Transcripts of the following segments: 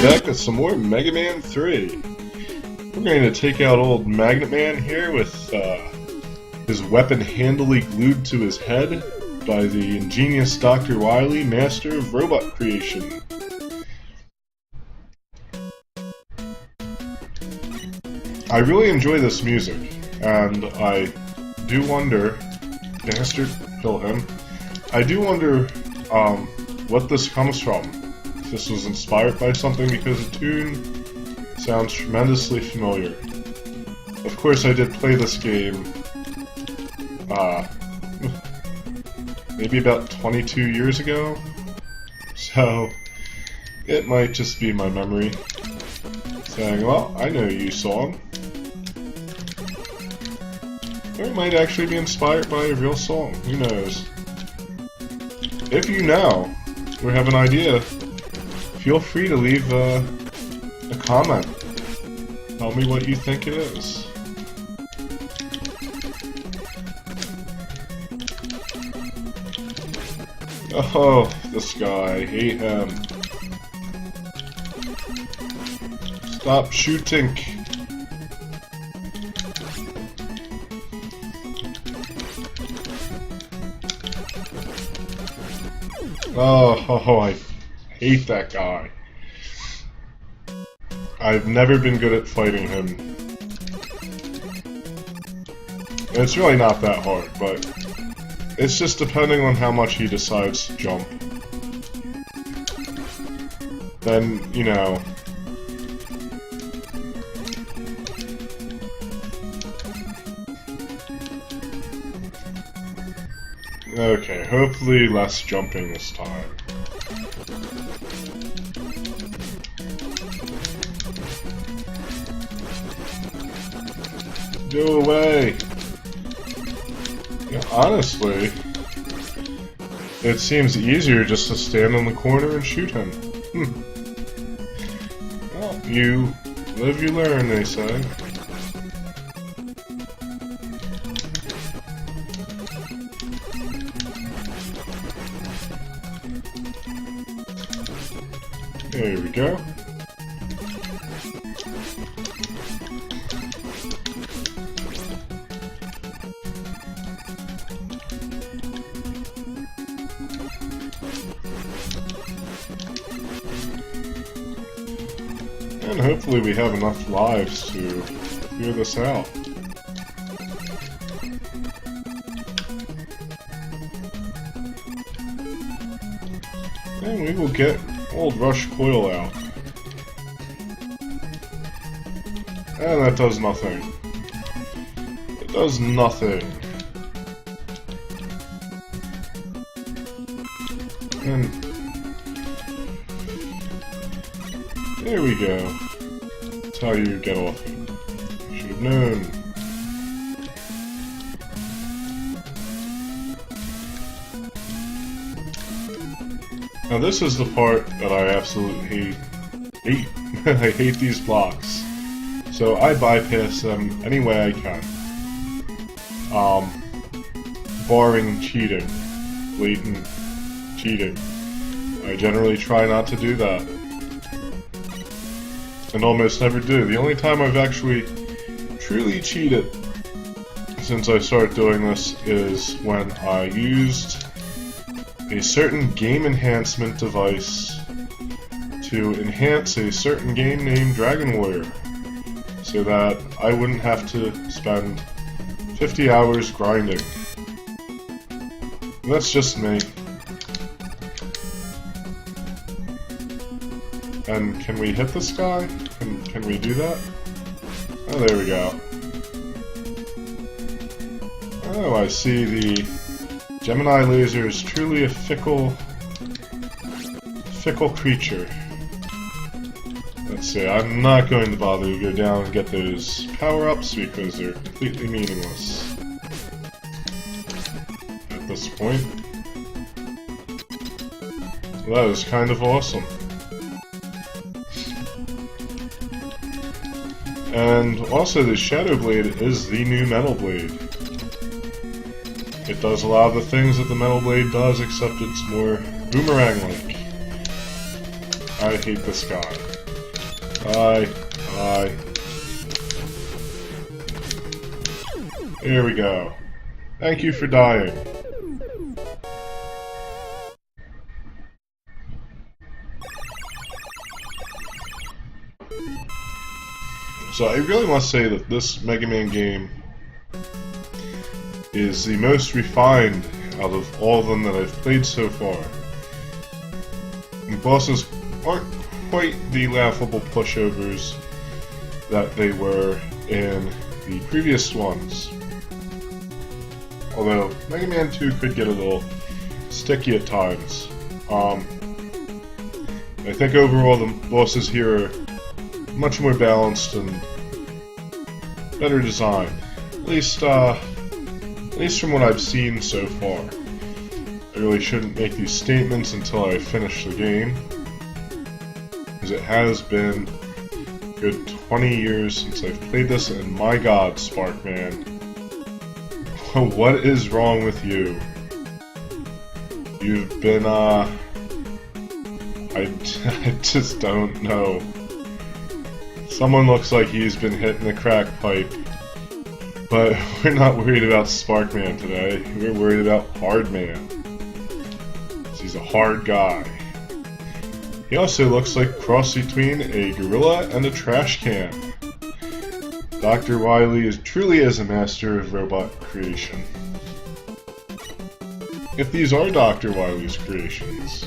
back with some more Mega Man 3. We're going to take out old Magnet Man here with his weapon handily glued to his head by the ingenious Dr. Wily, master of robot creation. I really enjoy this music, and I do wonder, bastard, kill him, I do wonder what this comes from. If this was inspired by something, because the tune sounds tremendously familiar. Of course, I did play this game maybe about 22 years ago, so it might just be my memory saying, well, I know you song. Or it might actually be inspired by a real song, who knows. If you know, or have an idea, feel free to leave a comment. Tell me what you think it is. Oh, this guy, I hate him. Stop shooting. Oh, I hate that guy. I've never been good at fighting him. It's really not that hard, but it's just depending on how much he decides to jump. Then, you know... Okay, hopefully less jumping this time. Go away! Yeah, honestly, it seems easier just to stand in the corner and shoot him. Well, you live, you learn, they say. There we go. And hopefully we have enough lives to figure this out. And we will get old Rush Coil out. And that does nothing. It does nothing. And there we go. That's how you get off it. Should have known. Now this is the part that I absolutely hate. I hate these blocks. So I bypass them any way I can. Barring cheating. Blatant cheating. I generally try not to do that. And almost never do. The only time I've actually truly cheated since I started doing this is when I used a certain game enhancement device to enhance a certain game named Dragon Warrior, so that I wouldn't have to spend 50 hours grinding. And that's just me. And can we hit this guy? Can we do that? Oh, there we go. Oh, I see the Gemini laser is truly a fickle creature. Let's see, I'm not going to bother to go down and get those power-ups because they're completely meaningless at this point. Well, that was kind of awesome. And also, the Shadow Blade is the new Metal Blade. It does a lot of the things that the Metal Blade does, except it's more boomerang-like. I hate this guy. Die. Die. There we go. Thank you for dying. So I really must say that this Mega Man game is the most refined out of all of them that I've played so far. The bosses aren't quite the laughable pushovers that they were in the previous ones. Although Mega Man 2 could get a little sticky at times. I think overall the bosses here are much more balanced and better designed. At least from what I've seen so far. I really shouldn't make these statements until I finish the game, because it has been a good 20 years since I've played this, and my god, Sparkman, what is wrong with you? You've been, I just don't know. Someone looks like he's been hitting the crack pipe. But we're not worried about Sparkman today. We're worried about Hardman. He's a hard guy. He also looks like a cross between a gorilla and a trash can. Dr. Wily truly is a master of robot creation. If these are Dr. Wily's creations.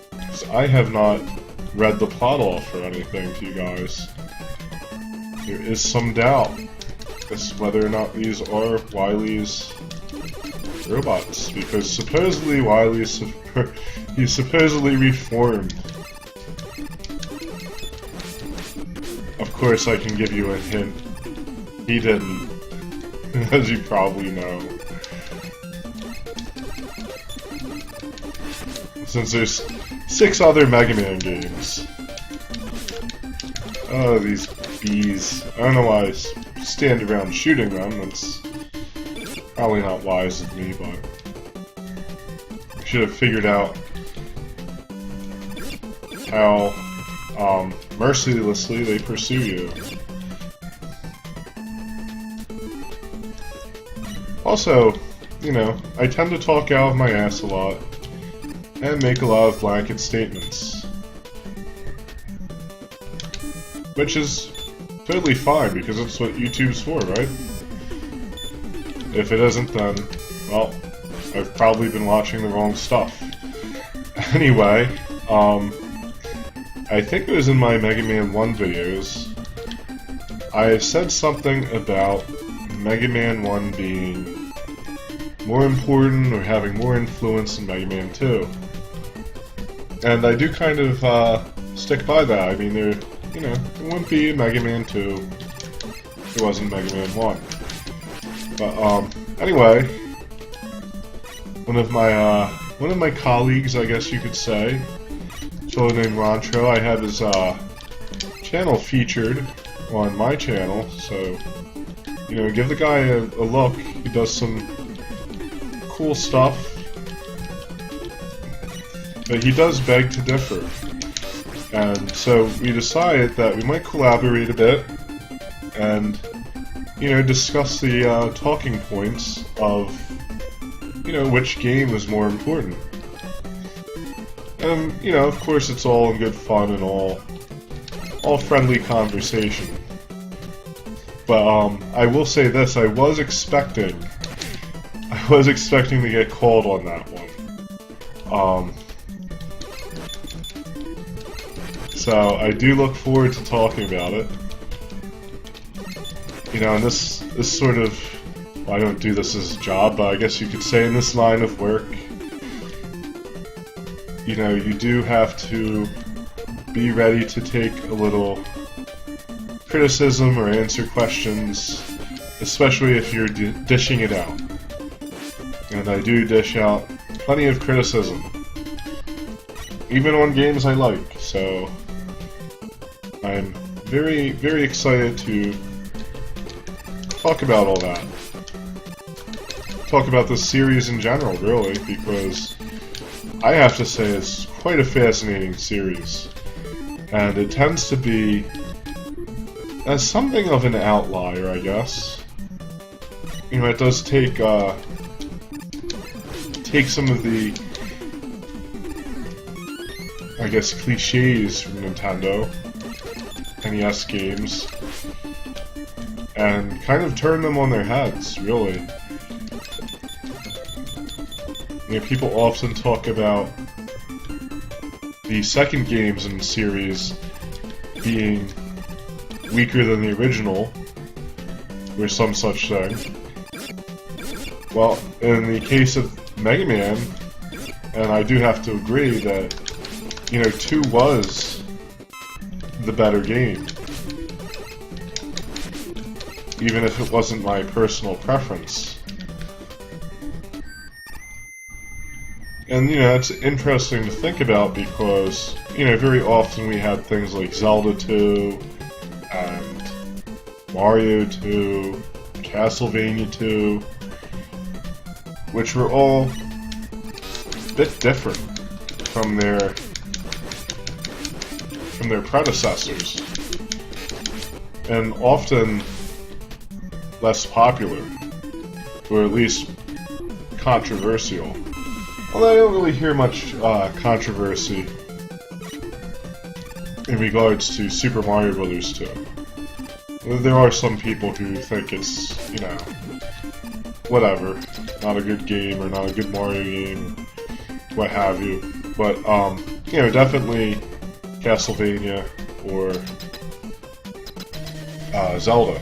Because I have not read the plot off or anything to you guys. There is some doubt as to whether or not these are Wily's robots, because supposedly he's supposedly reformed. Of course, I can give you a hint. He didn't, as you probably know. Since there's 6 other Mega Man games. Oh, these bees. I don't know why I stand around shooting them. That's probably not wise of me, but I should have figured out how mercilessly they pursue you. Also, you know, I tend to talk out of my ass a lot and make a lot of blanket statements. Which is totally fine, because that's what YouTube's for, right? If it isn't, then, well, I've probably been watching the wrong stuff. Anyway, I think it was in my Mega Man 1 videos, I said something about Mega Man 1 being more important or having more influence than Mega Man 2. And I do kind of stick by that. I mean, there, you know, it wouldn't be Mega Man 2 if it wasn't Mega Man 1. But anyway, one of my colleagues, I guess you could say, fellow named Rantro, I had his channel featured on my channel, so you know, give the guy a look. He does some cool stuff. But he does beg to differ. And so we decided that we might collaborate a bit and, you know, discuss the talking points of, you know, which game is more important. And, you know, of course it's all in good fun and all friendly conversation. But I will say this, I was expecting to get called on that one. So I do look forward to talking about it. You know, and this sort of, well, I don't do this as a job, but I guess you could say in this line of work, you know, you do have to be ready to take a little criticism or answer questions, especially if you're dishing it out. And I do dish out plenty of criticism, even on games I like, so I'm very, very excited to talk about all that. Talk about this series in general, really, because I have to say it's quite a fascinating series. and it tends to be as something of an outlier, I guess. You know, it does take some of the, I guess, cliches from Nintendo NES games and kind of turn them on their heads, really. You know, people often talk about the second games in the series being weaker than the original, or some such thing. Well, in the case of Mega Man, and I do have to agree that, you know, 2 was the better game. Even if it wasn't my personal preference. And, you know, it's interesting to think about because, you know, very often we had things like Zelda 2, and Mario 2, Castlevania 2, which were all a bit different from their predecessors, and often less popular, or at least controversial. Although I don't really hear much controversy in regards to Super Mario Bros. 2. There are some people who think it's, you know, whatever, not a good game or not a good Mario game, what have you. But, you know, definitely Castlevania or Zelda.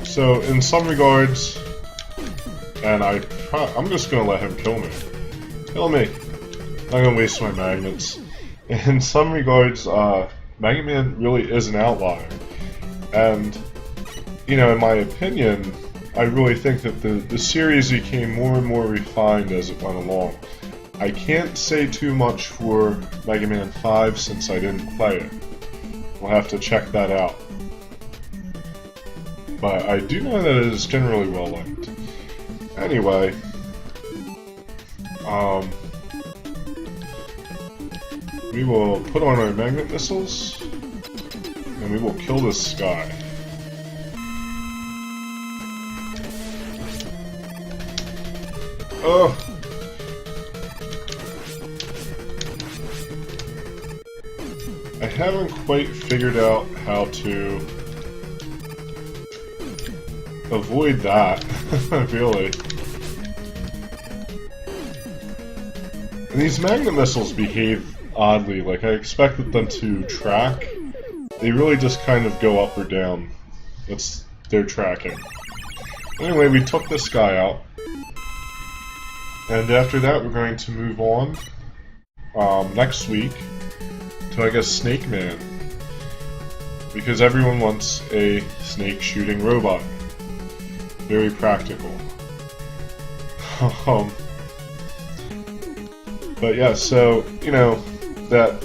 So, in some regards, and I'm just gonna let him kill me. Kill me! I'm not gonna waste my magnets. In some regards, Mega Man really is an outlier. And, you know, in my opinion, I really think that the series became more and more refined as it went along. I can't say too much for Mega Man 5 since I didn't play it. We'll have to check that out. But I do know that it is generally well liked. Anyway, we will put on our magnet missiles, and we will kill this guy. Oh! I haven't quite figured out how to avoid that, really. And these magnet missiles behave oddly, like I expected them to track. They really just kind of go up or down. That's their tracking. Anyway, we took this guy out. And after that, we're going to move on next week to, I guess, Snake Man. Because everyone wants a snake shooting robot. Very practical. But yeah, so, you know, that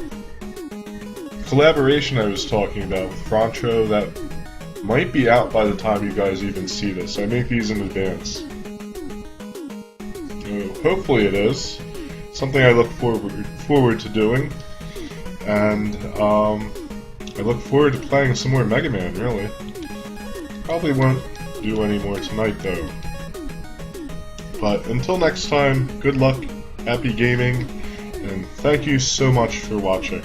collaboration I was talking about with Frantro, that might be out by the time you guys even see this. I make these in advance. Hopefully it is. Something I look forward to doing. And, I look forward to playing some more Mega Man, really. Probably won't do any more tonight, though. But until next time, good luck, happy gaming, and thank you so much for watching.